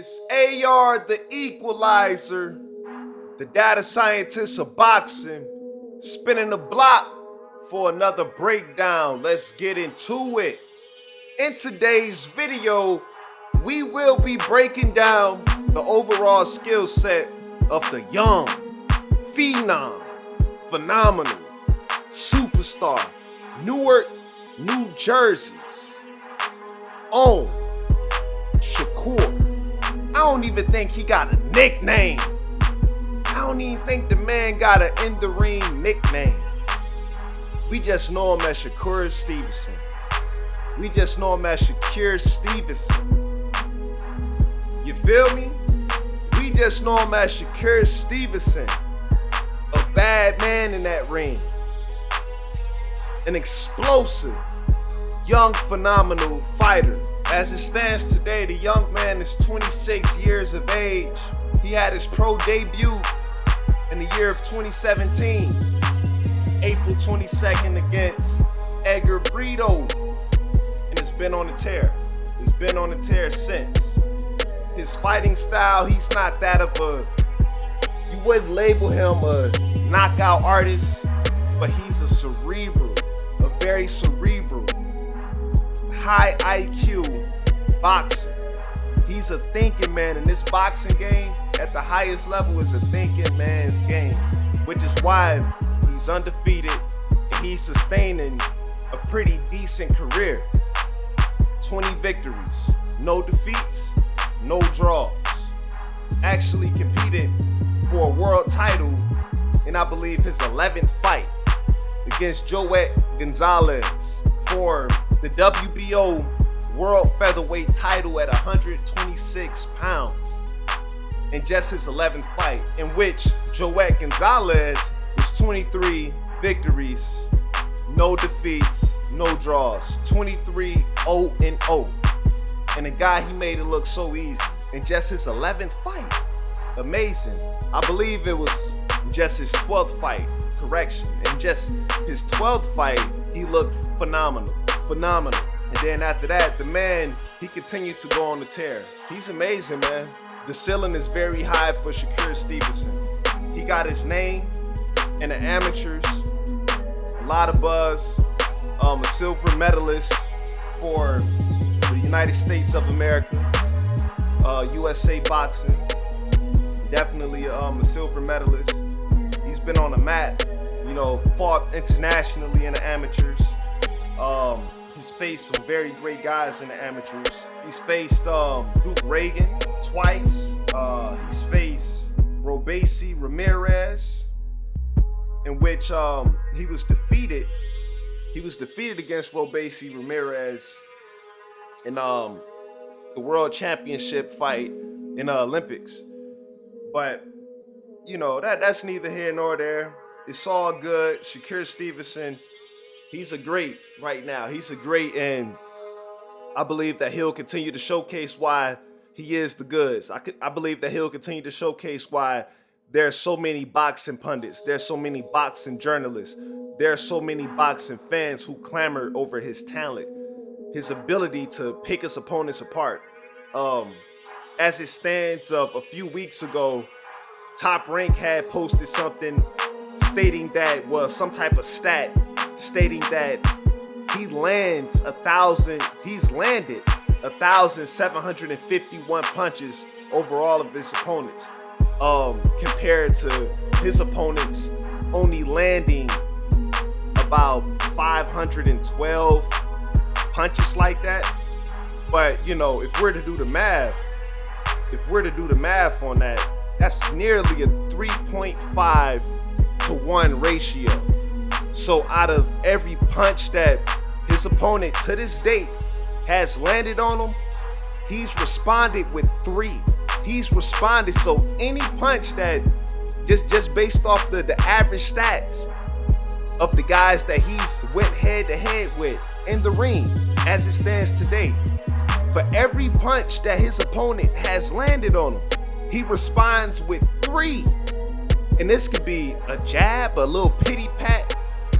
It's AR the Equalizer, the data scientist of boxing, spinning the block for another breakdown. Let's get into it. In today's video, we will be breaking down the overall skill set of the young, phenom, phenomenal, superstar, Newark, New Jersey's own Shakur. I don't even think he got a nickname. I don't even think the man got an in the ring nickname. We just know him as Shakur Stevenson. We just know him as Shakur Stevenson. You feel me? We just know him as Shakur Stevenson. A bad man in that ring. An explosive, young, phenomenal fighter. As it stands today, the young man is 26 years of age. He had his pro debut in the year of 2017, April 22nd against Edgar Brito, and it's been on the tear. It's been on the tear since. His fighting style, he's not that of you wouldn't label him a knockout artist, but he's a very cerebral, high IQ boxer. He's a thinking man, and this boxing game at the highest level is a thinking man's game, which is why he's undefeated and he's sustaining a pretty decent career. 20 victories, no defeats, no draws. Actually competed for a world title in, I believe, his 11th fight against Joet Gonzalez for the WBO World Featherweight title at 126 pounds in just his 11th fight, in which Joet Gonzalez was 23 victories, no defeats, no draws, 23-0-0. And the guy, he made it look so easy in just his 11th fight. Amazing. I believe it was just his 12th fight. Correction. In just his 12th fight, he looked phenomenal. And then after that, the man, he continued to go on the tear. He's amazing, man. The ceiling is very high for Shakur Stevenson. He got his name in the amateurs, a lot of buzz, a silver medalist for the United States of America, USA Boxing. Definitely a silver medalist. He's been on the map, fought internationally in the amateurs. He's faced some very great guys in the amateurs. He's faced Duke Reagan twice. He's faced Robeisy Ramirez, in which he was defeated. He was defeated against Robeisy Ramirez in the World Championship fight in the Olympics. But that's neither here nor there. It's all good. Shakur Stevenson, he's a great right now. He's a great, and I believe that he'll continue to showcase why he is the goods. I believe that he'll continue to showcase why there's so many boxing pundits, there's so many boxing journalists, there's so many boxing fans who clamor over his talent, his ability to pick his opponents apart. As it stands, of a few weeks ago, Top Rank had posted something stating that was some type of stat stating that he's landed 1,751 punches over all of his opponents, compared to his opponents only landing about 512 punches like that. But if we're to do the math on that, that's nearly a 3.5 to 1 ratio. So out of every punch that his opponent to this date has landed on him, he's responded with 3. He's responded, so any punch that just based off the average stats of the guys that he's went head to head with in the ring as it stands today, for every punch that his opponent has landed on him, he responds with 3. And this could be a jab, a little pity pat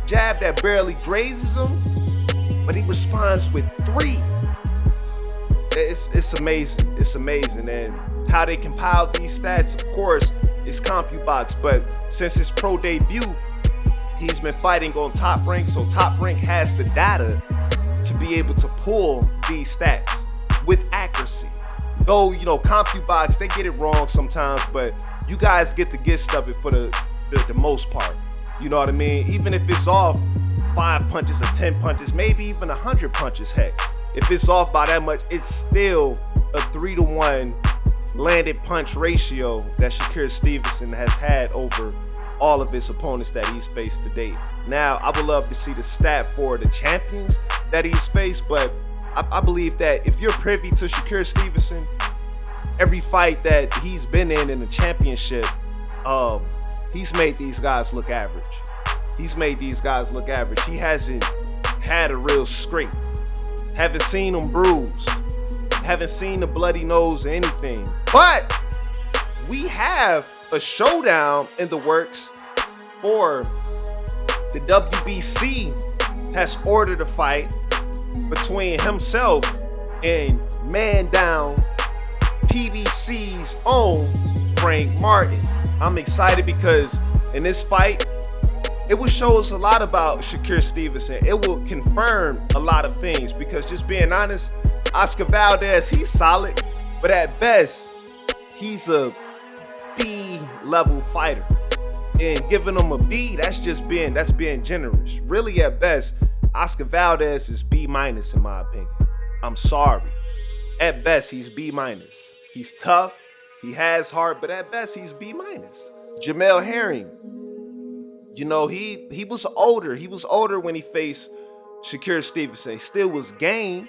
jab that barely grazes him, but he responds with 3. It's amazing. It's amazing. And how they compile these stats, of course, is CompuBox. But since his pro debut, he's been fighting on Top Rank. So Top Rank has the data to be able to pull these stats with accuracy. Though, you know, CompuBox, they get it wrong sometimes, but you guys get the gist of it for the most part. You know what I mean? Even if it's off 5 punches or 10 punches, maybe even 100 punches, heck. If it's off by that much, it's still a 3-to-1 landed punch ratio that Shakur Stevenson has had over all of his opponents that he's faced to date. Now, I would love to see the stat for the champions that he's faced, but I believe that if you're privy to Shakur Stevenson, every fight that he's been in the championship, he's made these guys look average. He's made these guys look average. He hasn't had a real scrape. Haven't seen him bruised. Haven't seen a bloody nose or anything. But we have a showdown in the works for the WBC has ordered a fight between himself and man down PBC's own Frank Martin. I'm excited because in this fight, it will show us a lot about Shakur Stevenson. It will confirm a lot of things because, just being honest, Oscar Valdez, he's solid, but at best, he's a B-level fighter. And giving him a B, that's being generous. Really, at best, Oscar Valdez is B- in my opinion. I'm sorry. At best, he's B-. He's tough, he has heart, but at best, he's B-. Jamel Herring, you know, he was older. He was older when he faced Shakur Stevenson. He still was game.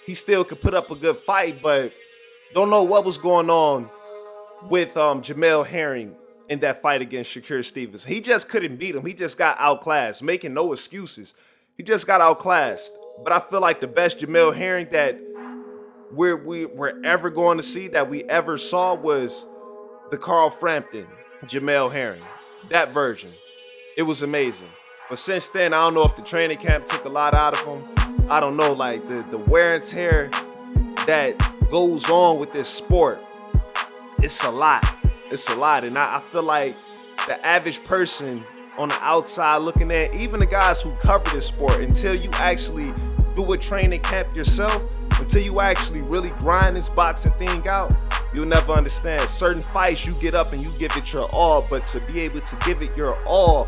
He still could put up a good fight, but don't know what was going on with Jamel Herring in that fight against Shakur Stevenson. He just couldn't beat him. He just got outclassed, making no excuses. He just got outclassed. But I feel like the best Jamel Herring that we're ever going to see, that we ever saw, was the Carl Frampton Jamel Herring. That version. It was amazing. But since then, I don't know if the training camp took a lot out of him. I don't know, like the wear and tear that goes on with this sport. It's a lot. It's a lot. And I feel like the average person on the outside looking at, even the guys who cover this sport, until you actually do a training camp yourself, until you actually really grind this boxing thing out, you'll never understand. Certain fights, you get up and you give it your all, but to be able to give it your all,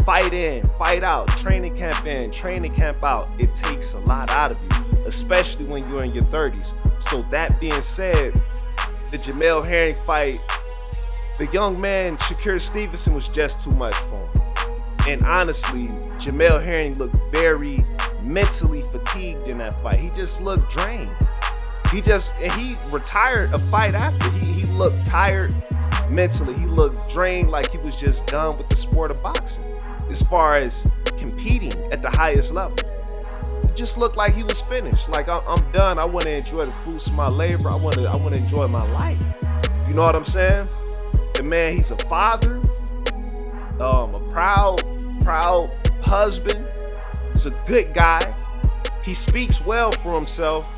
fight in, fight out, training camp in, training camp out, it takes a lot out of you, especially when you're in your 30s. So that being said, the Jamel Herring fight, the young man, Shakur Stevenson, was just too much for him. And honestly, Jamel Herring looked very mentally fatigued in that fight. He just looked drained. He retired a fight after. He looked tired mentally. He looked drained, like he was just done with the sport of boxing as far as competing at the highest level. It just looked like he was finished. Like, I'm done. I want to enjoy the fruits of my labor. I want to enjoy my life. You know what I'm saying? The man, he's a father, a proud husband. He's a good guy. He speaks well for himself.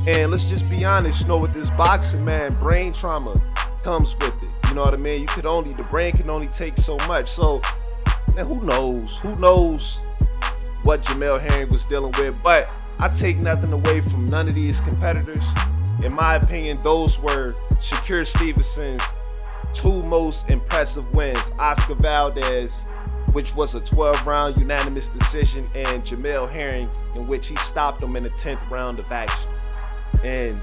And let's just be honest, you know, with this boxing, man, brain trauma comes with it. You know what I mean? The brain can only take so much. So, man, who knows? Who knows what Jamel Herring was dealing with? But I take nothing away from none of these competitors. In my opinion, those were Shakur Stevenson's two most impressive wins. Oscar Valdez, which was a 12-round unanimous decision, and Jamel Herring, in which he stopped him in the 10th round of action. And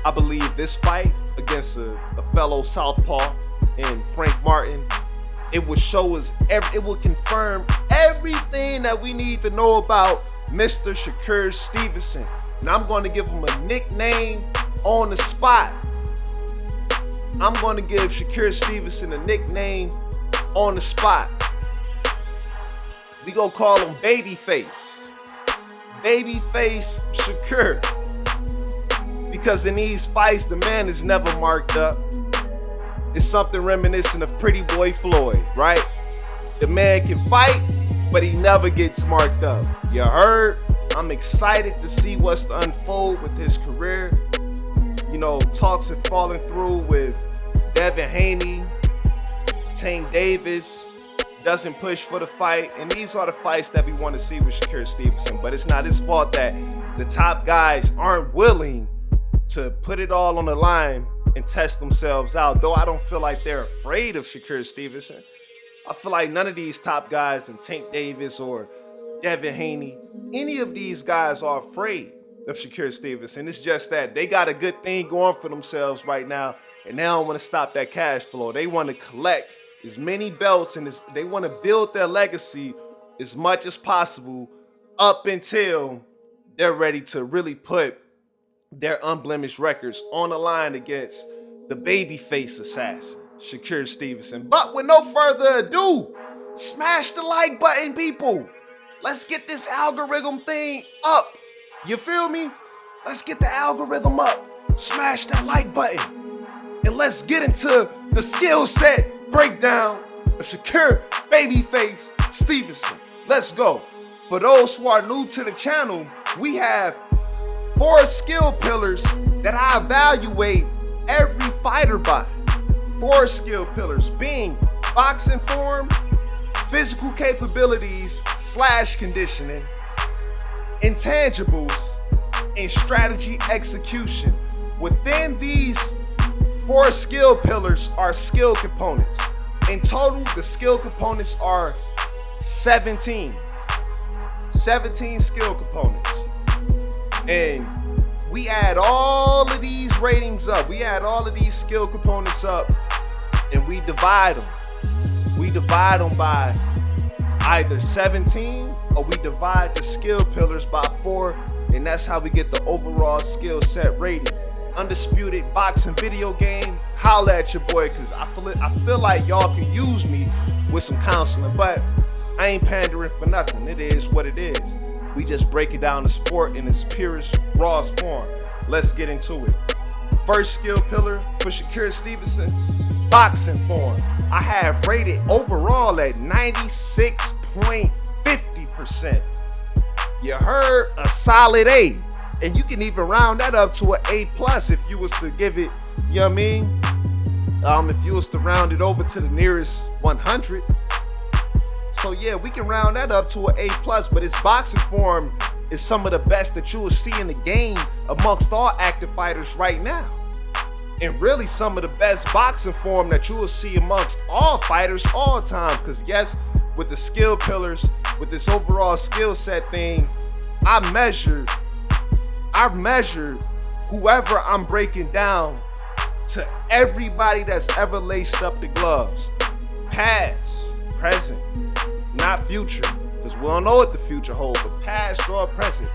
I believe this fight against a fellow southpaw in Frank Martin, it will show us, it will confirm everything that we need to know about Mr. Shakur Stevenson. And I'm going to give him a nickname on the spot. I'm going to give Shakur Stevenson a nickname on the spot. We gonna call him Babyface. Babyface Shakur. Because in these fights, the man is never marked up. It's something reminiscent of Pretty Boy Floyd, right? The man can fight, but he never gets marked up. You heard? I'm excited to see what's to unfold with his career. talks have fallen through with Devin Haney. Tank Davis doesn't push for the fight. And these are the fights that we want to see with Shakur Stevenson. But it's not his fault that the top guys aren't willing to put it all on the line and test themselves out. Though I don't feel like they're afraid of Shakur Stevenson. I feel like none of these top guys, and Tank Davis or Devin Haney, any of these guys are afraid of Shakur Stevenson. It's just that they got a good thing going for themselves right now, and they don't want to stop that cash flow. They want to collect as many belts, and they want to build their legacy as much as possible up until they're ready to really put their unblemished records on the line against the babyface assassin, Shakur Stevenson. But with no further ado, smash the like button, people. Let's get this algorithm thing up. You feel me? Let's get the algorithm up. Smash that like button. And let's get into the skill set breakdown of Shakur Babyface Stevenson. Let's go. For those who are new to the channel, we have 4 skill pillars that I evaluate every fighter by. 4 skill pillars being boxing form, physical capabilities / conditioning, intangibles, and strategy execution. Within these 4 skill pillars are skill components. In total, the skill components are 17. 17 skill components. And we add all of these ratings up. We add all of these skill components up, and we divide them. We divide them by either 17, or we divide the skill pillars by 4, and that's how we get the overall skill set rating. Undisputed boxing video game, holla at your boy, because I feel like y'all can use me with some counseling, but I ain't pandering for nothing. It is what it is. We just break it down the sport in its purest, rawest form. Let's get into it. First skill pillar for Shakur Stevenson, boxing form. I have rated overall at 96.50%. You heard, a solid A. And you can even round that up to an A+ if you was to give it, you know what I mean? If you was to round it over to the nearest 100. So yeah, we can round that up to an A+, but his boxing form is some of the best that you will see in the game amongst all active fighters right now. And really some of the best boxing form that you will see amongst all fighters all time. Because yes, with the skill pillars, with this overall skill set thing, I measure whoever I'm breaking down to everybody that's ever laced up the gloves. Past, present, not future, because we don't know what the future holds, but past or present.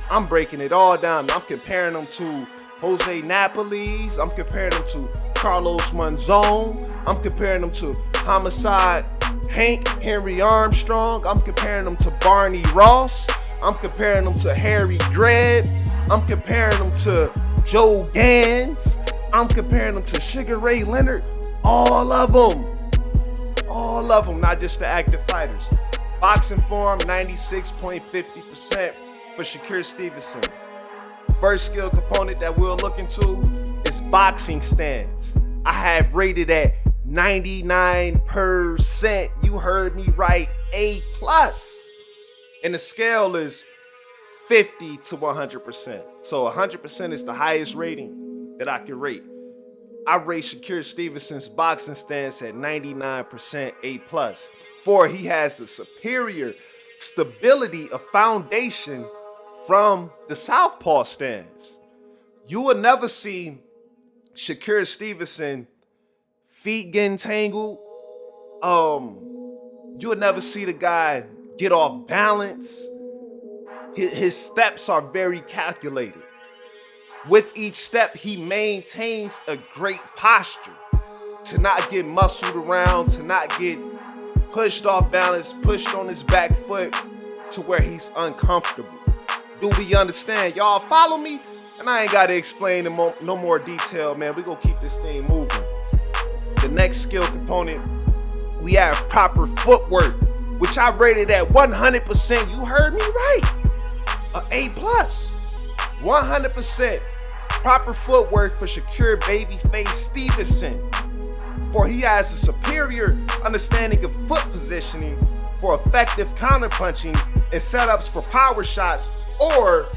I'm breaking it all down. I'm comparing them to Jose Napoli's. I'm comparing them to Carlos Monzon. I'm comparing them to Homicide Hank Henry Armstrong. I'm comparing them to Barney Ross. I'm comparing them to Harry Greb. I'm comparing them to Joe Gans. I'm comparing them to Sugar Ray Leonard. All of them. All of them, not just the active fighters. Boxing form, 96.50% for Shakur Stevenson. First skill component that we'll look into is boxing stance. I have rated at 99%. You heard me right, A+. And the scale is 50 to 100%. So 100% is the highest rating that I can rate. I rate Shakur Stevenson's boxing stance at 99% A+. For he has a superior stability of foundation from the southpaw stance. You will never see Shakur Stevenson feet getting tangled. You will never see the guy get off balance. His steps are very calculated. With each step, he maintains a great posture to not get muscled around, to not get pushed off balance, pushed on his back foot to where he's uncomfortable. Do we understand? Y'all follow me? And I ain't got to explain in no more detail, man. We gonna keep this thing moving. The next skill component, we have proper footwork, which I rated at 100%. You heard me right. A A+. 100% Proper footwork for Shakur Babyface Stevenson, for he has a superior understanding of foot positioning for effective counterpunching and setups for power shots or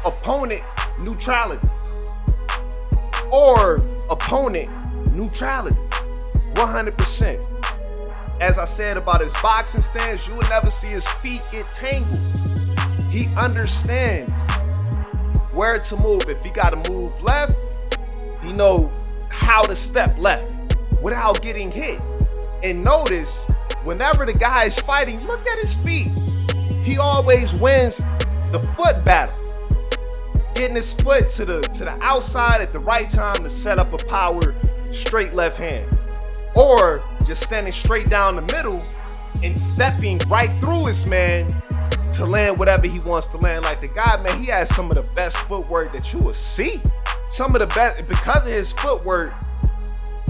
opponent neutrality. 100%. As I said about his boxing stance, you would never see his feet get tangled. He understands where to move. If he got to move left, he know how to step left without getting hit. And notice, whenever the guy is fighting, look at his feet. He always wins the foot battle, getting his foot to the outside at the right time to set up a power straight left hand, or just standing straight down the middle and stepping right through his man to land whatever he wants to land. Like the guy, man, he has some of the best footwork that you will see. Some of the best, because of his footwork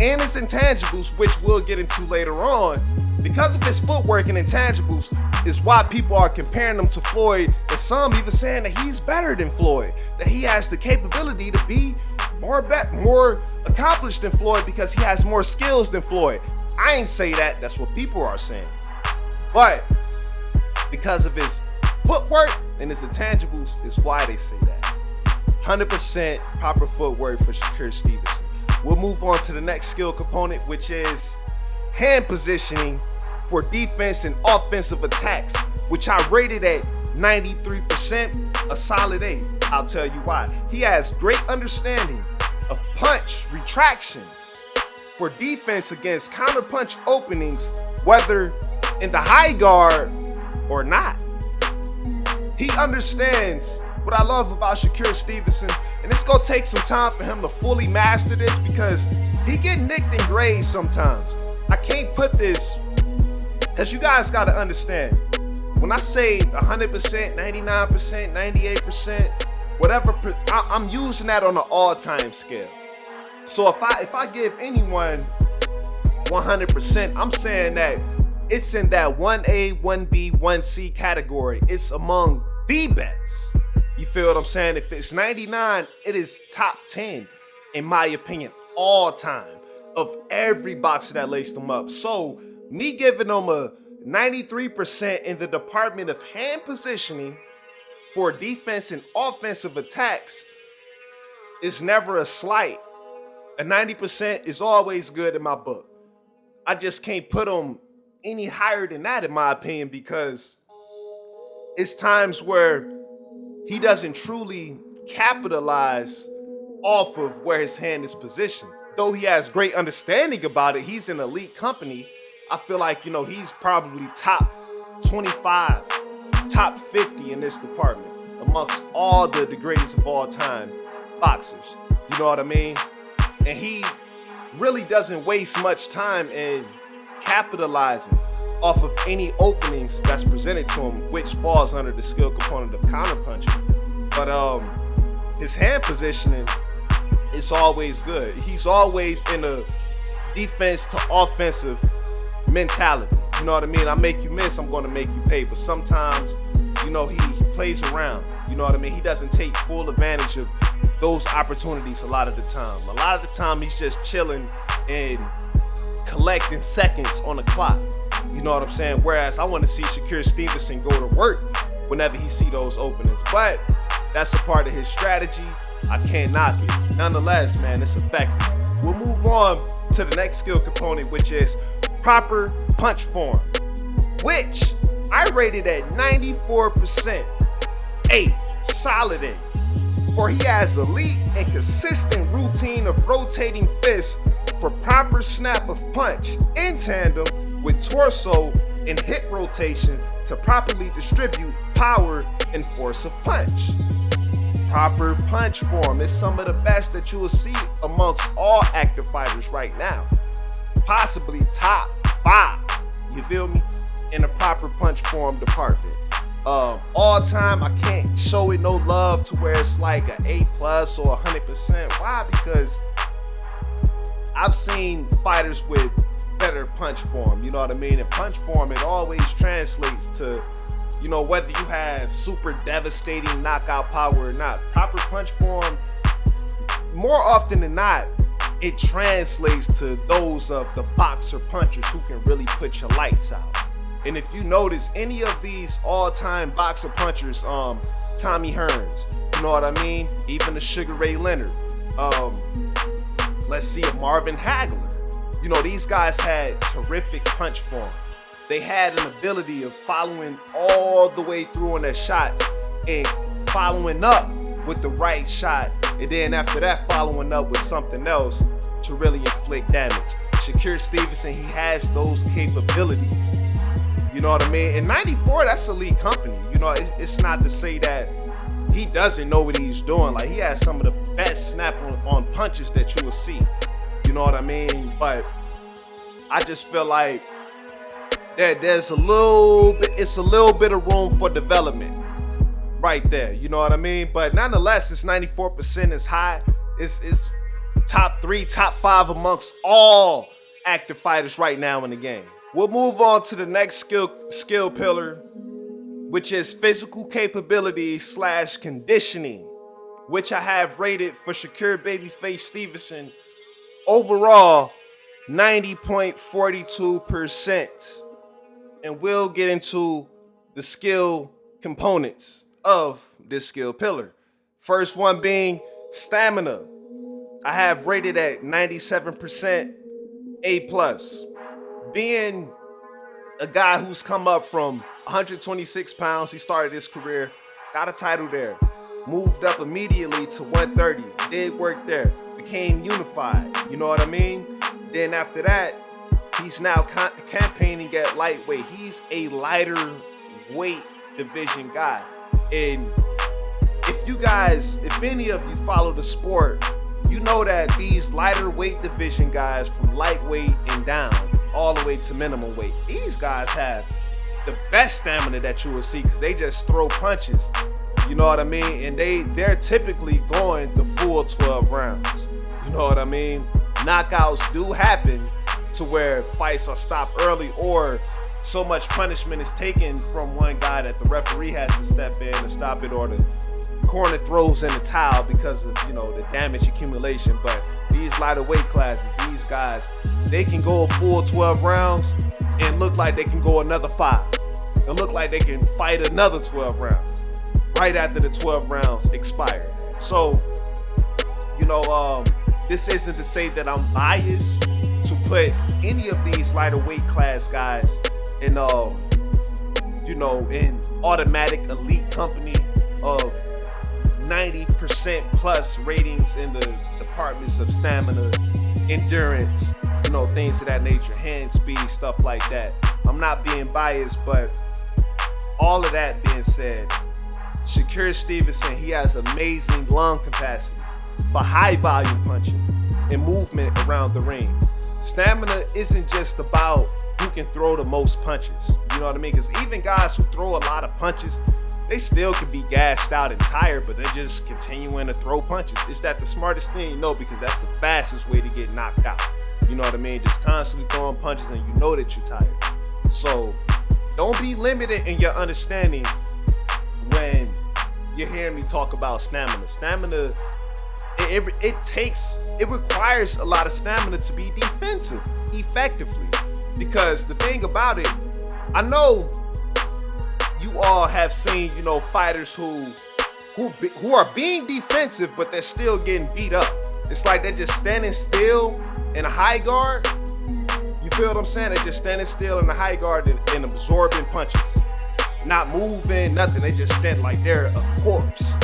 and his intangibles, which we'll get into later on. Because of his footwork and intangibles is why people are comparing him to Floyd, and some even saying that he's better than Floyd, that he has the capability to be more accomplished than Floyd because he has more skills than Floyd. I ain't say that, that's what people are saying. But because of his footwork and his intangibles is why they say that. 100% proper footwork for Shakur Stevenson. We'll move on to the next skill component, which is hand positioning for defense and offensive attacks, which I rated at 93%, a solid 8. I'll tell you why. He has great understanding of punch retraction for defense against counterpunch openings, whether in the high guard or not. He understands what I love about Shakur Stevenson, and it's gonna take some time for him to fully master this because he get nicked and grazed sometimes. I can't put this, because you guys gotta understand, when I say 100%, 99%, 98%, whatever, I'm using that on an all-time scale. So if I give anyone 100%, I'm saying that it's in that 1A, 1B, 1C category. It's among the best. You feel what I'm saying? If it's 99, it is top 10, in my opinion, all time, of every boxer that laced them up. So me giving them a 93% in the department of hand positioning for defense and offensive attacks is never a slight. A 90% is always good in my book. I just can't put them any higher than that, in my opinion, because it's times where he doesn't truly capitalize off of where his hand is positioned. Though he has great understanding about it, he's an elite company. I feel like, he's probably top 25, top 50 in this department amongst all the greatest of all time boxers. You know what I mean? And he really doesn't waste much time in capitalizing off of any openings that's presented to him, which falls under the skill component of counterpunching. But his hand positioning is always good. He's always in a defense to offensive mentality. You know what I mean? I make you miss, I'm going to make you pay. But sometimes, he plays around. You know what I mean? He doesn't take full advantage of those opportunities a lot of the time. A lot of the time, he's just chilling and collecting seconds on the clock. You know what I'm saying? Whereas I want to see Shakur Stevenson go to work whenever he see those openings. But that's a part of his strategy. I can't knock it. Nonetheless, man, it's effective. We'll move on to the next skill component, which is proper punch form, which I rated at 94%. 8, solid 8. For he has elite and consistent routine of rotating fists for proper snap of punch in tandem with torso and hip rotation to properly distribute power and force of punch. Proper punch form is some of the best that you will see amongst all active fighters right now. Possibly top 5, you feel me, in the proper punch form department. All time, I can't show it no love to where it's like an A+ or 100%. Why? Because I've seen fighters with better punch form, you know what I mean? And punch form, it always translates to, whether you have super devastating knockout power or not. Proper punch form more often than not, it translates to those of the boxer punchers who can really put your lights out. And if you notice any of these all-time boxer punchers, Tommy Hearns, you know what I mean? Even the Sugar Ray Leonard, let's see, a Marvin Hagler. You know, these guys had terrific punch form. They had an ability of following all the way through on their shots and following up with the right shot, and then after that following up with something else to really inflict damage. Shakur Stevenson, he has those capabilities. You know what I mean? In 94, that's elite company. You know, it's not to say that he doesn't know what he's doing. Like, he has some of the best snap on punches that you will see. You know what I mean? But I just feel like there's a little bit of room for development right there. You know what I mean? But nonetheless, it's 94% is high. It's top 3, top 5 amongst all active fighters right now in the game. We'll move on to the next skill pillar, which is physical capability / conditioning, which I have rated for Shakur Babyface Stevenson overall 90.42%. And we'll get into the skill components of this skill pillar. First one being stamina. I have rated at 97% A+. Being a guy who's come up from 126 pounds, he started his career, got a title there, moved up immediately to 130, did work there, became unified, you know what I mean? Then after that, he's now campaigning at lightweight. He's a lighter weight division guy. And if any of you follow the sport, you know that these lighter weight division guys from lightweight and down, all the way to minimum weight, these guys have the best stamina that you will see because they just throw punches. You know what I mean? And they're typically going the full 12 rounds. You know what I mean? Knockouts do happen to where fights are stopped early, or so much punishment is taken from one guy that the referee has to step in and stop it, or the corner throws in the towel because of, you know, the damage accumulation. But these lighter weight classes, these guys, they can go a full 12 rounds and look like they can go another 5. It look like they can fight another 12 rounds right after the 12 rounds expire. So, you know, this isn't to say that I'm biased to put any of these lighter weight class guys in, you know, in automatic elite company of 90% plus ratings in the departments of stamina, endurance, you know, things of that nature, hand speed, stuff like that. I'm not being biased, but all of that being said, Shakur Stevenson, he has amazing lung capacity for high volume punching and movement around the ring. Stamina isn't just about who can throw the most punches. You know what I mean? Because even guys who throw a lot of punches, they still can be gassed out and tired, but they're just continuing to throw punches. Is that the smartest thing? No, because that's the fastest way to get knocked out. You know what I mean? Just constantly throwing punches and you know that you're tired. So don't be limited in your understanding when you're hearing me talk about stamina. Stamina, it requires a lot of stamina to be defensive effectively. Because the thing about it, I know you all have seen, you know, fighters who are being defensive, but they're still getting beat up. It's like they're just standing still in a high guard. You feel what I'm saying? They're just standing still in a high guard and absorbing punches, not moving, nothing. They just stand like they're a corpse,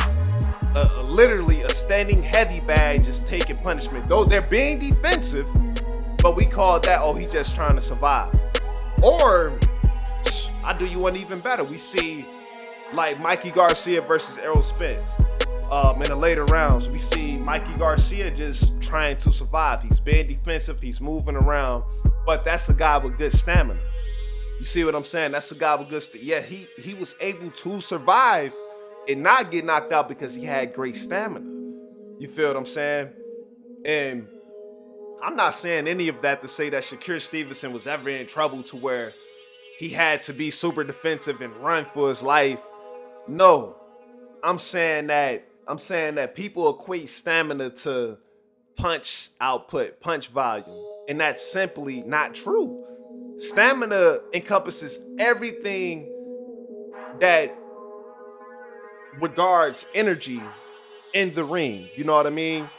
literally a standing heavy bag, just taking punishment. Though they're being defensive, but we call that, oh, he's just trying to survive. Or I do you one even better. We see like Mikey Garcia versus Errol Spence. In the later rounds, we see Mikey Garcia just trying to survive. He's being defensive, he's moving around, but that's a guy with good stamina. You see what I'm saying? That's a guy with good he was able to survive and not get knocked out because he had great stamina. You feel what I'm saying? And I'm not saying any of that to say that Shakur Stevenson was ever in trouble to where he had to be super defensive and run for his life. No, I'm saying that people equate stamina to punch output, punch volume. And that's simply not true. Stamina encompasses everything that regards energy in the ring. You know what I mean?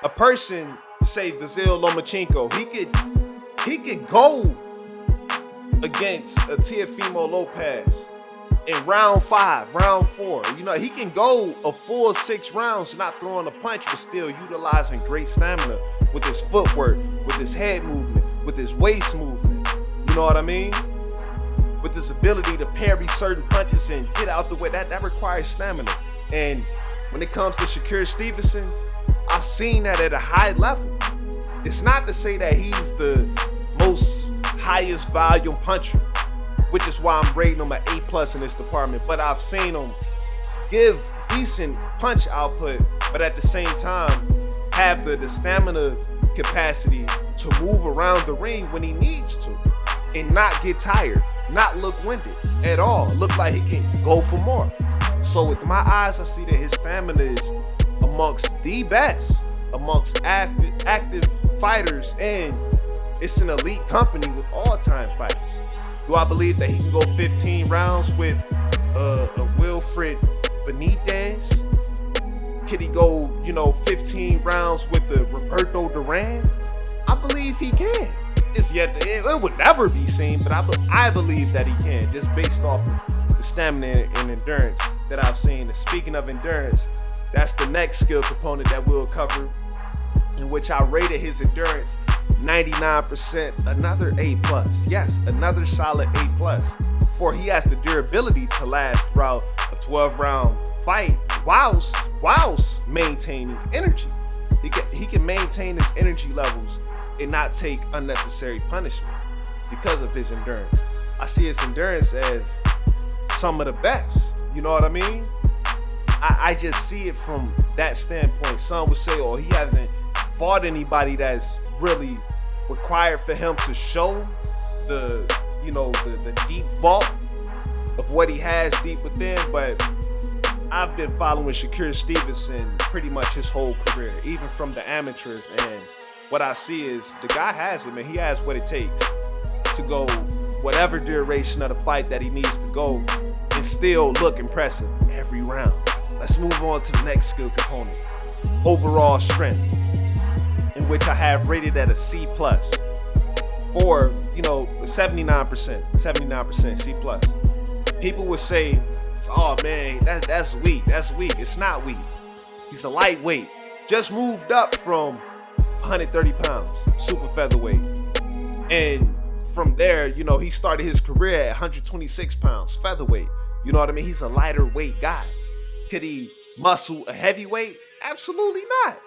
A person, say Zelle Lomachenko, he could go against a Teofimo Lopez in round 5, round 4. You know, he can go a full 6 rounds not throwing a punch, but still utilizing great stamina with his footwork, with his head movement, with his waist movement. You know what I mean? With this ability to parry certain punches and get out the way, that requires stamina. And when it comes to Shakur Stevenson, I've seen that at a high level. It's not to say that he's the most highest volume puncher, which is why I'm rating him an A+ in this department, but I've seen him give decent punch output, but at the same time have the stamina capacity to move around the ring when he needs to and not get tired, not look winded at all, look like he can go for more. So with my eyes, I see that his stamina is amongst the best, amongst active fighters, and it's an elite company with all-time fighters. Do I believe that he can go 15 rounds with a Wilfred Benitez? Could he go, 15 rounds with a Roberto Duran? I believe he can. It would never be seen, but I believe that he can, just based off of the stamina and endurance that I've seen. And speaking of endurance, that's the next skill component that we'll cover, in which I rated his endurance 99%, another A+. Yes, another solid A+. For he has the durability to last throughout a 12-round fight whilst maintaining energy. He can maintain his energy levels and not take unnecessary punishment because of his endurance. I see his endurance as some of the best. You know what I mean? I just see it from that standpoint. Some would say, he hasn't fought anybody that's really required for him to show the deep vault of what he has deep within. But I've been following Shakur Stevenson pretty much his whole career, even from the amateurs, and what I see is the guy has it, man. He has what it takes to go whatever duration of the fight that he needs to go and still look impressive every round. Let's move on to the next skill component, overall strength, in which I have rated at a C+ for 79% C+. People would say, oh man, that's weak. It's not weak. He's a lightweight, just moved up from 130 pounds, super featherweight. And from there, he started his career at 126 pounds, featherweight. You know what I mean? He's a lighter weight guy. Could he muscle a heavyweight? Absolutely not.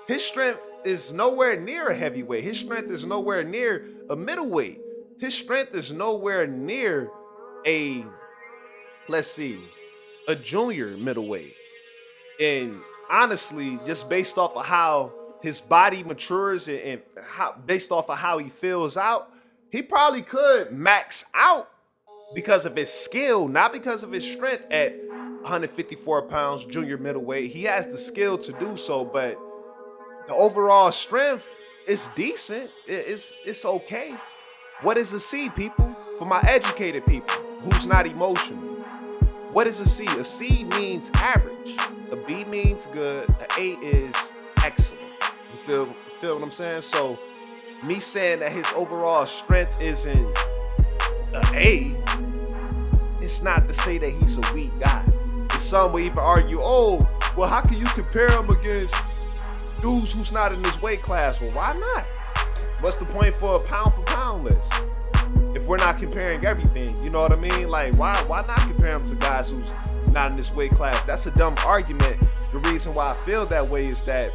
His strength is nowhere near a heavyweight. His strength is nowhere near a middleweight. His strength is nowhere near a junior middleweight. And honestly, just based off of how his body matures and based off of how he fills out, he probably could max out because of his skill, not because of his strength at 154 pounds, junior middleweight. He has the skill to do so, but the overall strength is decent. It's okay. What is a C, people? For my educated people who's not emotional, what is a C? A C means average. A B means good. An A is excellent. You feel what I'm saying? So me saying that his overall strength isn't an A, it's not to say that he's a weak guy. And some will even argue, well, how can you compare him against dudes who's not in this weight class? Well, why not? What's the point for a pound for pound list if we're not comparing everything? You know what I mean? Like, why not compare him to guys who's not in this weight class? That's a dumb argument. The reason why I feel that way is that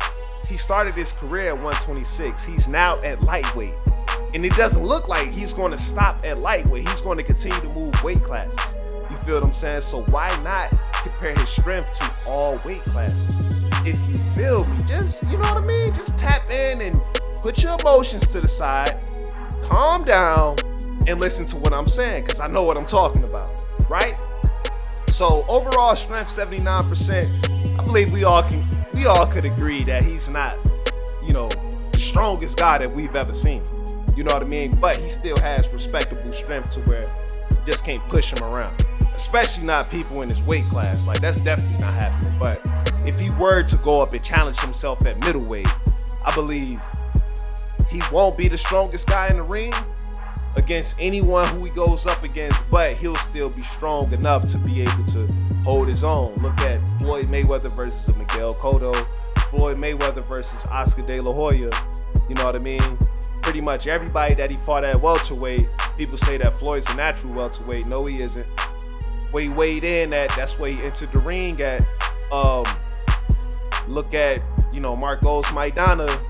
he started his career at 126. He's now at lightweight. And it doesn't look like he's going to stop at lightweight. He's going to continue to move weight classes. You feel what I'm saying? So why not compare his strength to all weight classes? If you feel me, just, you know what I mean? Just tap in and put your emotions to the side, calm down, and listen to what I'm saying, because I know what I'm talking about, right? So overall strength 79%. I believe we all could agree that he's not, the strongest guy that we've ever seen. You know what I mean? But he still has respectable strength to where you just can't push him around. Especially not people in his weight class. Like, that's definitely not happening. But if he were to go up and challenge himself at middleweight, I believe he won't be the strongest guy in the ring against anyone who he goes up against, but he'll still be strong enough to be able to hold his own. Look at Floyd Mayweather versus Miguel Cotto, Floyd Mayweather versus Oscar De La Hoya. You know what I mean? Pretty much everybody that he fought at welterweight, people say that Floyd's a natural welterweight. No, he isn't. Where he weighed in at, that's where he entered the ring at. Look at, Marcos Maidana.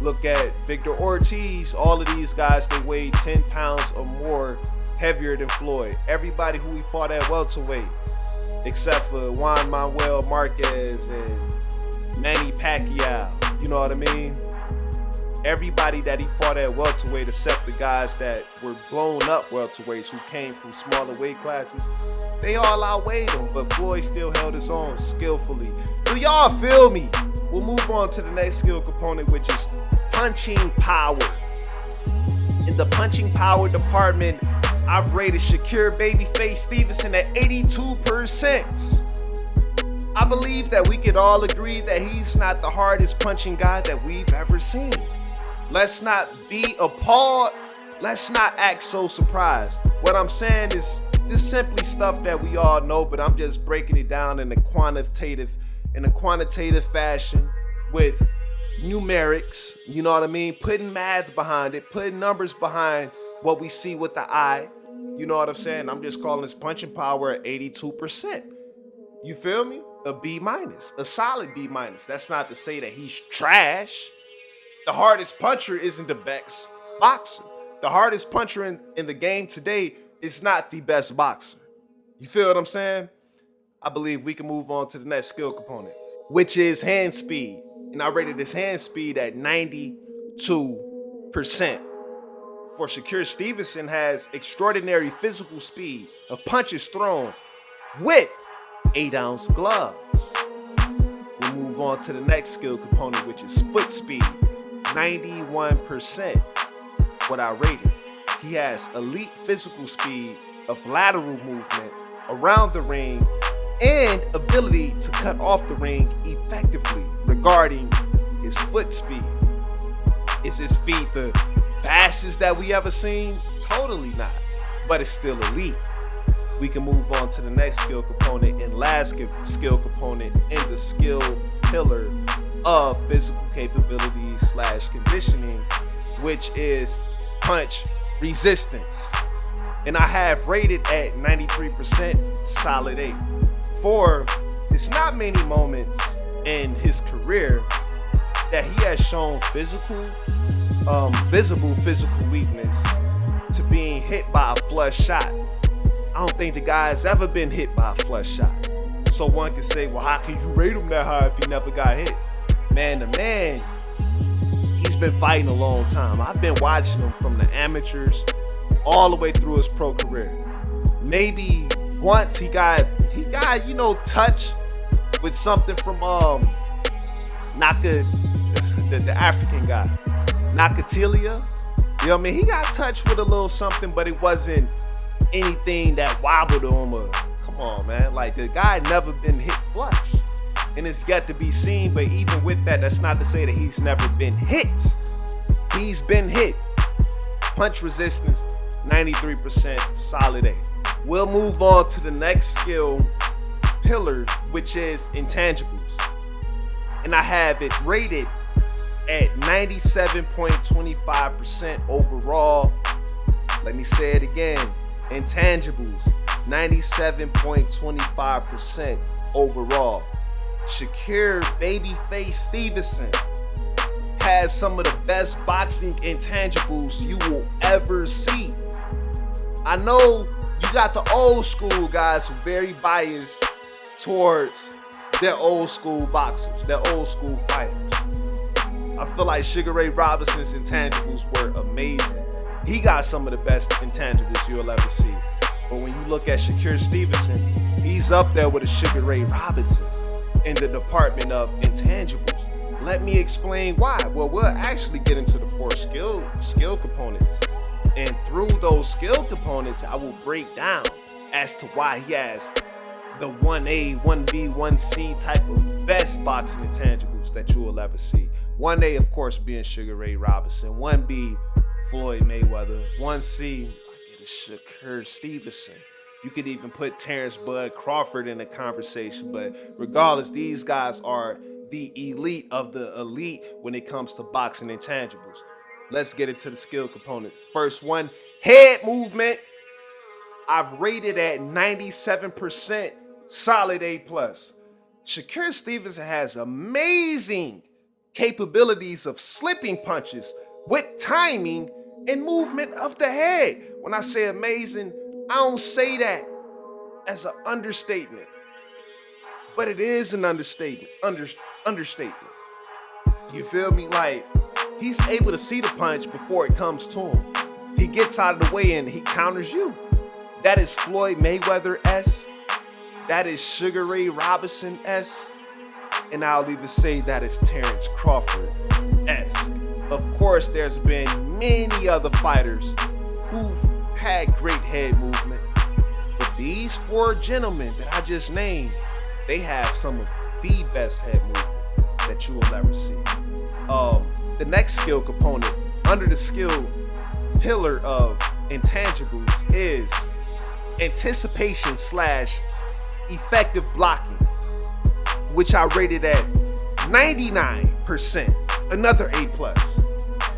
Look at Victor Ortiz. All of these guys, they weighed 10 pounds or more heavier than Floyd. Everybody who he fought at welterweight, except for Juan Manuel Marquez and Manny Pacquiao. You know what I mean? Everybody that he fought at welterweight, except the guys that were blown up welterweights who came from smaller weight classes, they all outweighed him, but Floyd still held his own skillfully. Do y'all feel me? We'll move on to the next skill component, which is punching power. In the punching power department, I've rated Shakur Babyface Stevenson at 82%. I believe that we could all agree that he's not the hardest punching guy that we've ever seen. Let's not be appalled. Let's not act so surprised. What I'm saying is just simply stuff that we all know, but I'm just breaking it down in a quantitative fashion with numerics, you know what I mean? Putting math behind it, putting numbers behind what we see with the eye. You know what I'm saying? I'm just calling his punching power at 82%. You feel me? A B-, a solid B-. That's not to say that he's trash. The hardest puncher isn't the best boxer. The hardest puncher in the game today is not the best boxer. You feel what I'm saying? I believe we can move on to the next skill component, which is hand speed. And I rated his hand speed at 92%. For Shakur Stevenson has extraordinary physical speed of punches thrown with 8-ounce gloves. We'll move on to the next skill component, which is foot speed. 91% what I rated. He has elite physical speed of lateral movement around the ring and ability to cut off the ring effectively. Regarding his foot speed, is his feet the fastest that we ever seen? Totally not, but it's still elite. We can move on to the next skill component and last skill component in the skill pillar of physical capabilities / conditioning, which is punch resistance. And I have rated at 93%, solid 8. For it's not many moments in his career that he has shown visible physical weakness to being hit by a flush shot. I don't think the guy has ever been hit by a flush shot. So one can say, well, how can you rate him that high if he never got hit? Man to man, he's been fighting a long time. I've been watching him from the amateurs all the way through his pro career. Maybe once he got touched with something from the African guy, Nakatilia. You know what I mean? He got touched with a little something, but it wasn't anything that wobbled him. Come on, man. Like, the guy never been hit flush. And it's yet to be seen, but even with that, that's not to say that he's never been hit. He's been hit. Punch resistance, 93%, solid 8. We'll move on to the next skill pillar, which is intangibles. And I have it rated at 97.25% overall. Let me say it again. Intangibles, 97.25% overall. Shakur Babyface Stevenson has some of the best boxing intangibles you will ever see. I know you got the old school guys who are very biased towards their old school boxers, their old school fighters. I feel like Sugar Ray Robinson's intangibles were amazing. He got some of the best intangibles you'll ever see. But when you look at Shakur Stevenson, he's up there with a Sugar Ray Robinson in the department of intangibles. Let me explain why. Well, we'll actually get into the 4 skill components. And through those skill components, I will break down as to why he has the 1A, 1B, 1C type of best boxing intangibles that you will ever see. 1A, of course, being Sugar Ray Robinson. 1B, Floyd Mayweather. 1C, I get a Shakur Stevenson. You could even put Terrence Bud Crawford in the conversation. But regardless, these guys are the elite of the elite when it comes to boxing intangibles. Let's get into the skill component. First one, head movement. I've rated at 97%, solid A+. Shakur Stevenson has amazing capabilities of slipping punches with timing and movement of the head. When I say amazing, I don't say that as an understatement, but it is an understatement. Understatement. You feel me? Like, he's able to see the punch before it comes to him. He gets out of the way and he counters you. That is Floyd Mayweather-esque. That is Sugar Ray Robinson-esque. And I'll even say that is Terrence Crawford-esque. Of course, there's been many other fighters who've had great head movement. But these 4 gentlemen that I just named, they have some of the best head movement that you will ever see. The next skill component under the skill pillar of intangibles is anticipation / effective blocking, which I rated at 99%, another A+.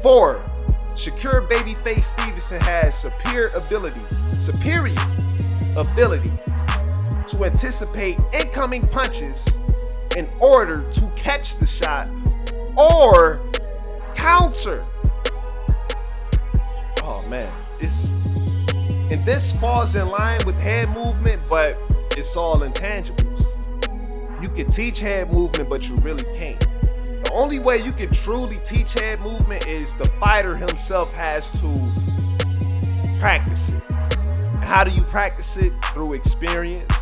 4, Shakur Babyface Stevenson has superior ability to anticipate incoming punches in order to catch the shot or counter. Oh man, and this falls in line with head movement, but it's all intangibles. You can teach head movement, but you really can't. The only way you can truly teach head movement is the fighter himself has to practice it. And how do you practice it? Through experience,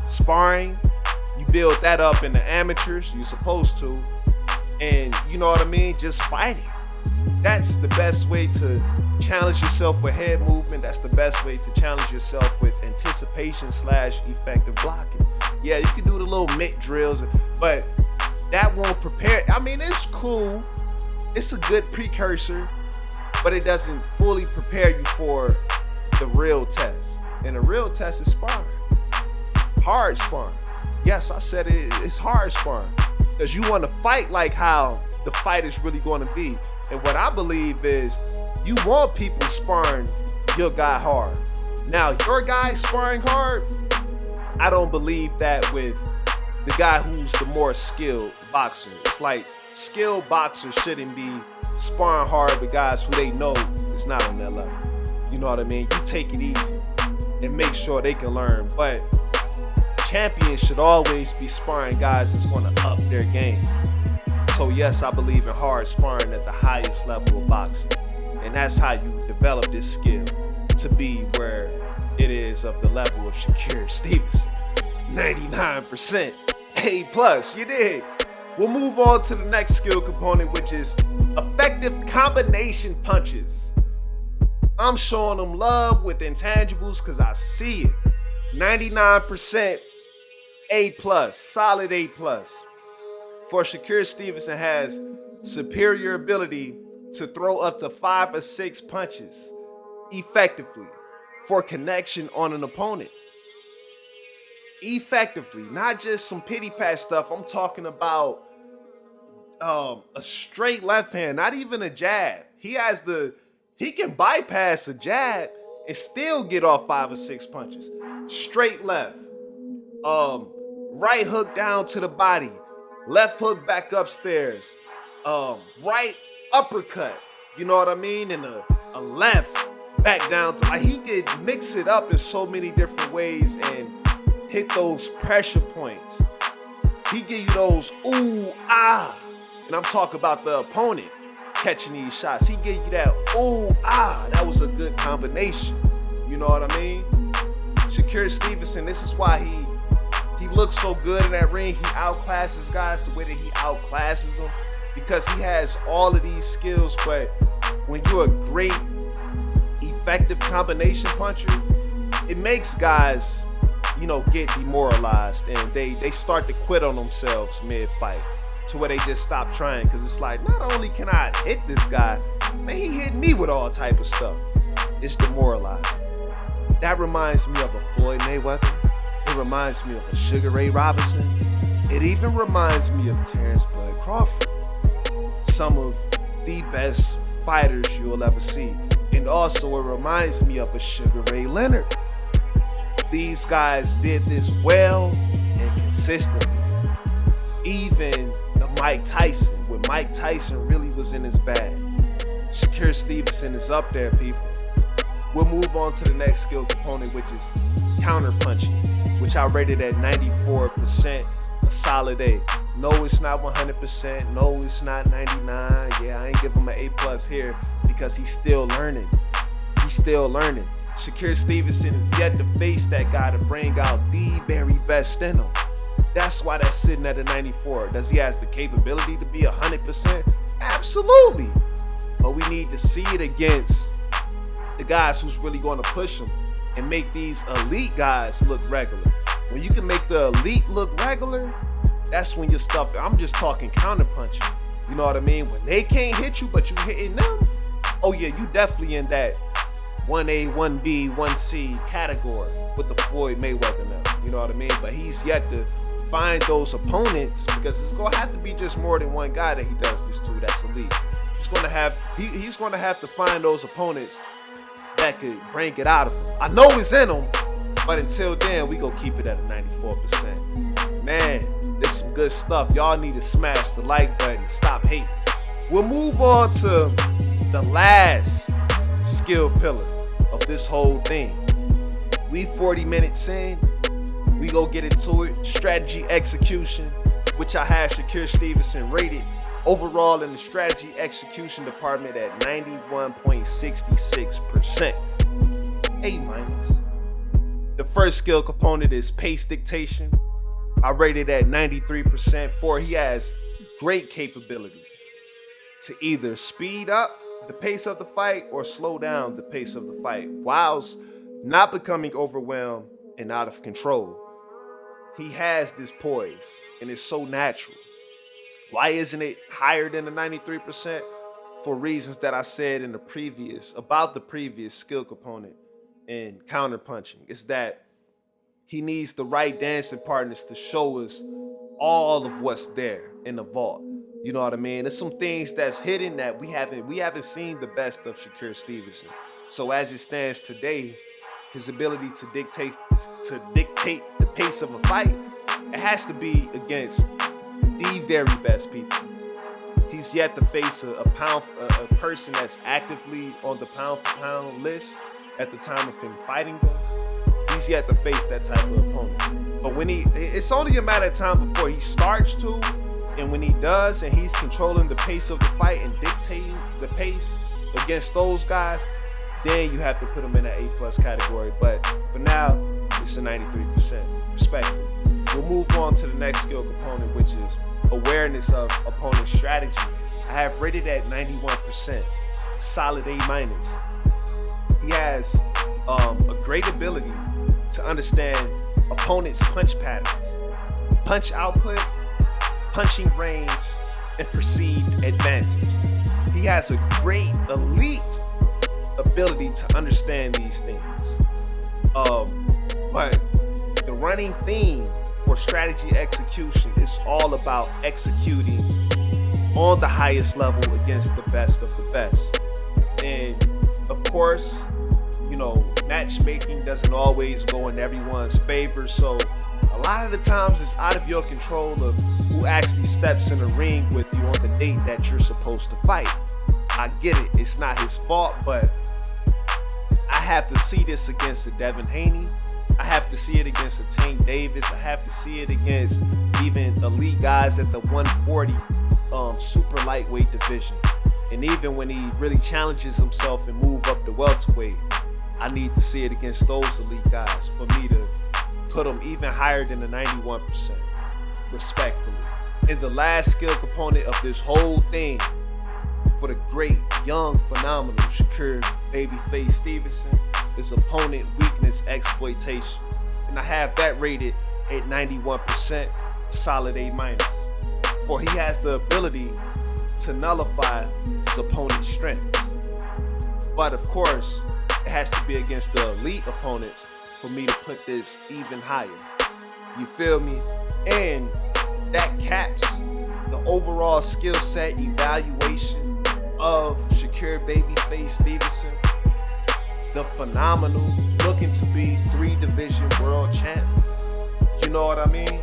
sparring. You build that up in the amateurs, you're supposed to. And you know what I mean? Just fighting. That's the best way to challenge yourself with head movement. That's the best way to challenge yourself with anticipation / effective blocking. Yeah, you can do the little mitt drills, but that won't prepare. I mean, it's cool. It's a good precursor, but it doesn't fully prepare you for the real test. And the real test is sparring. Hard sparring. Yes, I said it, it's hard sparring. Because you want to fight like how the fight is really going to be. And what I believe is you want people sparring your guy hard. Now, your guy sparring hard, I don't believe that with the guy who's the more skilled boxer. It's like skilled boxers shouldn't be sparring hard with guys who they know is not on that level. You know what I mean? You take it easy and make sure they can learn. But champions should always be sparring guys that's going to up their game. So yes, I believe in hard sparring at the highest level of boxing. And that's how you develop this skill to be where it is of the level of Shakur Stevenson. 99% A+, you did. We'll move on to the next skill component, which is effective combination punches. I'm showing them love with intangibles because I see it. 99% A+, solid A+. For Shakur Stevenson has superior ability to throw up to 5 or 6 punches effectively for connection on an opponent. Effectively, not just some pity pat stuff. I'm talking about a straight left hand, not even a jab. He can bypass a jab and still get off 5 or 6 punches. Straight left. Right hook down to the body. Left hook back upstairs. Right uppercut. You know what I mean? And a left back down to, like, he could mix it up in so many different ways and hit those pressure points. He give you those ooh, ah. And I'm talking about the opponent catching these shots. He give you that ooh, ah. That was a good combination. You know what I mean? Shakur Stevenson, this is why He looks so good in that ring. He outclasses guys the way that he outclasses them because he has all of these skills. But when you're a great, effective combination puncher, it makes guys, get demoralized and they start to quit on themselves mid-fight to where they just stop trying because it's like, not only can I hit this guy, man, he hit me with all type of stuff. It's demoralizing. That reminds me of a Floyd Mayweather. It reminds me of a Sugar Ray Robinson. It even reminds me of Terrence Bud Crawford. Some of the best fighters you'll ever see. And also it reminds me of a Sugar Ray Leonard. These guys did this well and consistently. Even the Mike Tyson, when Mike Tyson really was in his bag. Shakur Stevenson is up there, people. We'll move on to the next skill component, which is counter punching, which I rated at 94%, a solid A. No, it's not 100%. No, it's not 99. Yeah, I ain't give him an A+ here because he's still learning. He's still learning. Shakur Stevenson is yet to face that guy to bring out the very best in him. That's why that's sitting at a 94. Does he has the capability to be 100%? Absolutely. But we need to see it against the guys who's really going to push him and make these elite guys look regular. When you can make the elite look regular, that's when your stuff, I'm just talking counter punching. You know what I mean? When they can't hit you, but you hitting them, oh yeah, you definitely in that 1A, 1B, 1C category with the Floyd Mayweather now. You know what I mean? But he's yet to find those opponents because it's gonna have to be just more than one guy that he does this to that's elite. He's gonna have to find those opponents that could bring it out of him. I know it's in him, but until then, we gonna keep it at a 94%. Man, this is some good stuff. Y'all need to smash the like button and stop hating. We'll move on to the last skill pillar of this whole thing. We 40 minutes in. We go get into it. Strategy execution, which I have Shakur Stevenson rated overall in the strategy execution department at 91.66%. A-. The first skill component is pace dictation. I rated at 93%. For he has great capabilities to either speed up the pace of the fight or slow down the pace of the fight whilst not becoming overwhelmed and out of control. He has this poise and it's so natural. Why isn't it higher than the 93%? For reasons that I said in the previous skill component in counter punching. It's that he needs the right dancing partners to show us all of what's there in the vault. You know what I mean? There's some things that's hidden that we haven't seen the best of Shakur Stevenson. So as it stands today, his ability to dictate the pace of a fight, it has to be against the very best people. He's yet to face a person that's actively on the pound for pound list at the time of him fighting them. He's yet to face that type of opponent. But it's only a matter of time before he starts to, and when he does, and he's controlling the pace of the fight and dictating the pace against those guys, then you have to put him in an A+ category. But for now, it's a 93%. Respectfully. We'll move on to the next skill component, which is awareness of opponent strategy. I have rated at 91%, solid A-. He has a great ability to understand opponents' punch patterns, punch output, punching range, and perceived advantage. He has a great elite ability to understand these things. But the running theme for strategy execution is all about executing on the highest level against the best of the best. And of course, matchmaking doesn't always go in everyone's favor. So a lot of the times it's out of your control of who actually steps in the ring with you on the date that you're supposed to fight. I get it. It's not his fault, but I have to see this against a Devin Haney. I have to see it against a Tank Davis. I have to see it against even elite guys at the 140 super lightweight division. And even when he really challenges himself and move up to welterweight, I need to see it against those elite guys for me to put him even higher than the 91%, respectfully. And the last skill component of this whole thing for the great, young, phenomenal Shakur Babyface Stevenson is opponent weakness exploitation. And I have that rated at 91%, solid A-. For he has the ability to nullify his opponent's strengths. But of course, it has to be against the elite opponents for me to put this even higher. You feel me? And that caps the overall skill set evaluation of Shakur Babyface Stevenson, the phenomenal, looking to be 3-division world champ. You know what I mean?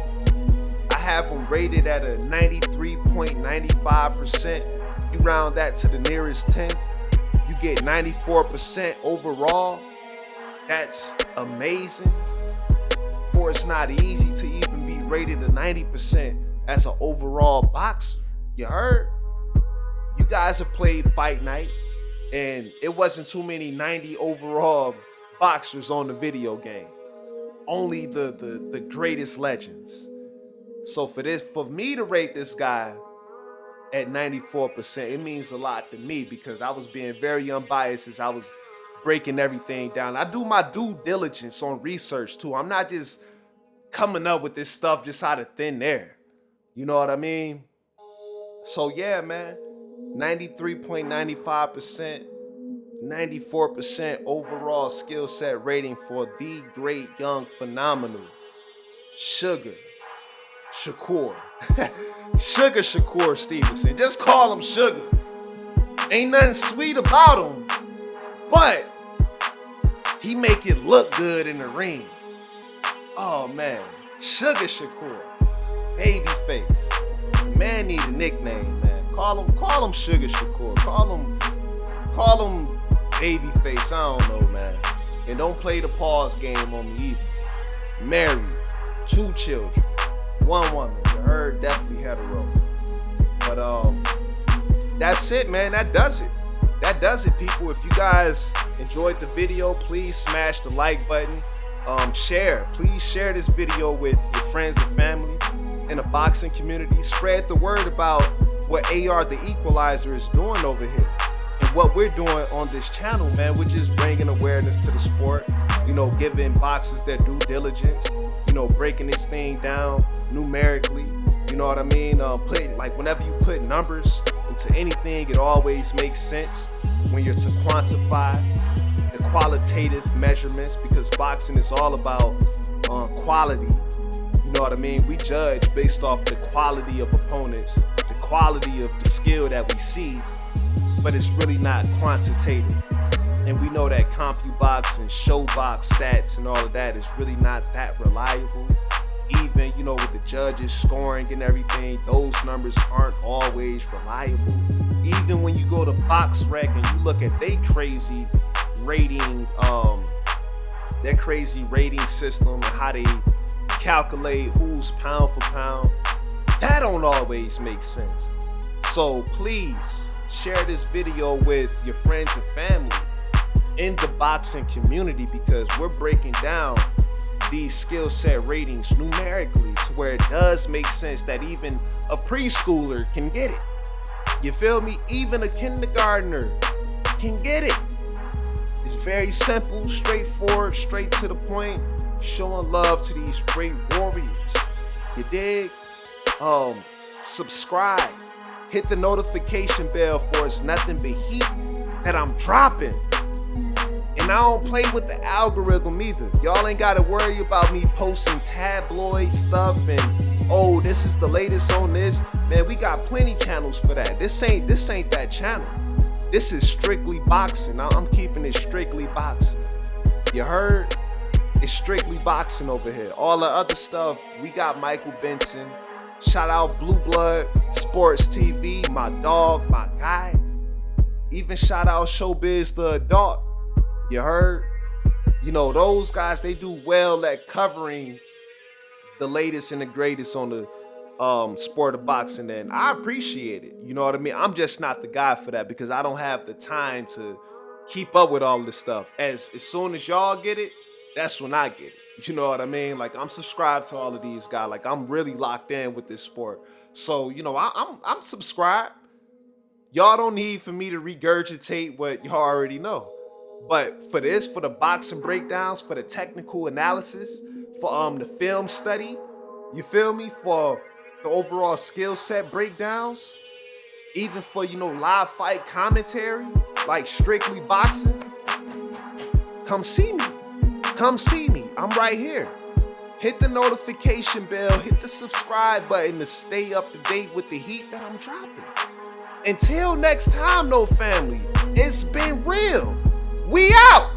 I have him rated at a 93.95%. You round that to the nearest 10th, you get 94% overall. That's amazing. For it's not easy to even be rated a 90% as an overall boxer. You heard? You guys have played Fight Night, and it wasn't too many 90 overall boxers on the video game. Only the greatest legends. So for me to rate this guy at 94%, it means a lot to me because I was being very unbiased as I was breaking everything down. I do my due diligence on research too. I'm not just coming up with this stuff just out of thin air. You know what I mean? So yeah, man, 93.95%, 94% overall skill set rating for the great, young, phenomenal Shakur Stevenson. Just call him Sugar. Ain't nothing sweet about him, but he make it look good in the ring. Oh man, Shakur, Babyface. Man need a nickname, man. Call him Sugar Shakur. Call him Babyface. I don't know, man. And don't play the pause game on me either. Married, 2 children, 1 woman. You heard, definitely hetero. But that's it, man. That does it. That does it, people. If you guys enjoyed the video, please smash the like button. Share. Please share this video with your friends and family in the boxing community. Spread the word about what AR the Equalizer is doing over here and what we're doing on this channel, man. We're just bringing awareness to the sport, you know, giving boxers their due diligence, you know, breaking this thing down numerically. You know what I mean? Putting, like, whenever you put numbers into anything, it always makes sense when you're to quantify the qualitative measurements, because boxing is all about quality. You know what I mean? We judge based off the quality of opponents, the quality of the skill that we see, but it's really not quantitative. And we know that CompuBox and ShowBox stats and all of that is really not that reliable. Even, you know, with the judges scoring and everything, those numbers aren't always reliable. Even when you go to BoxRec and you look at their crazy rating, system and how they calculate who's pound for pound, that don't always make sense. So please share this video with your friends and family in the boxing community, because we're breaking down these skill set ratings numerically to where it does make sense that even a preschooler can get it. You feel me? Even a kindergartner can get it. It's very simple, straightforward, straight to the point, showing love to these great warriors. You dig? Subscribe, hit the notification bell for it's nothing but heat that I'm dropping. And I don't play with the algorithm either. Y'all ain't gotta worry about me posting tabloid stuff and, oh, this is the latest on this. Man, we got plenty channels for that. This ain't that channel. This is strictly boxing. I'm keeping it strictly boxing. You heard? It's strictly boxing over here. All the other stuff, we got Michael Benson. Shout out Blue Blood Sports TV, my dog, my guy. Even shout out Showbiz the Adult. You heard? You know, those guys, they do well at covering the latest and the greatest on the sport of boxing, and I appreciate it. You know what I mean? I'm just not the guy for that because I don't have the time to keep up with all this stuff. As soon as y'all get it, that's when I get it. You know what I mean? Like, I'm subscribed to all of these guys. Like, I'm really locked in with this sport. So, I'm subscribed. Y'all don't need for me to regurgitate what y'all already know. But for the boxing breakdowns, for the technical analysis, for the film study, you feel me? For the overall skill set breakdowns, even for live fight commentary, like strictly boxing, come see me. Come see me. I'm right here. Hit the notification bell, hit the subscribe button to stay up to date with the heat that I'm dropping. Until next time, no family, it's been real. We out.